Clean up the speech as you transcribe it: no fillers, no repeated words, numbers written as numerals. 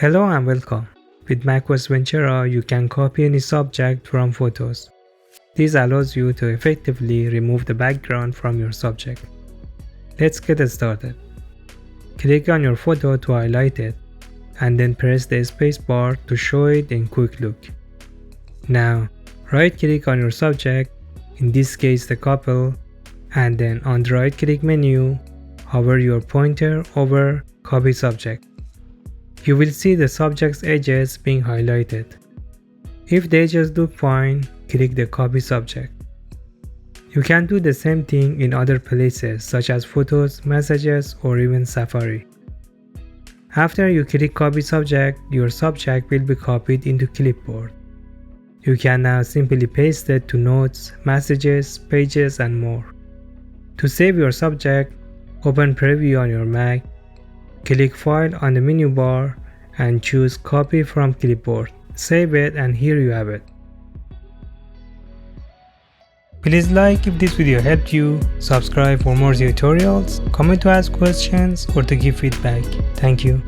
Hello and welcome. With macOS Ventura, you can copy any subject from photos. This allows you to effectively remove the background from your subject. Let's get started. Click on your photo to highlight it, and then press the spacebar to show it in quick look. Now, right-click on your subject, in this case the couple, and then on the right-click menu, hover your pointer over Copy Subject. You will see the subject's edges being highlighted. If the edges look fine, click the Copy Subject. You can do the same thing in other places such as Photos, Messages, or even Safari. After you click Copy Subject, your subject will be copied into Clipboard. You can now simply paste it to Notes, Messages, Pages, and more. To save your subject, open Preview on your Mac, click File on the menu bar, and choose Copy from Clipboard. Save it, and here you have it. Please like if this video helped you, subscribe for more tutorials, comment to ask questions or to give feedback. Thank you.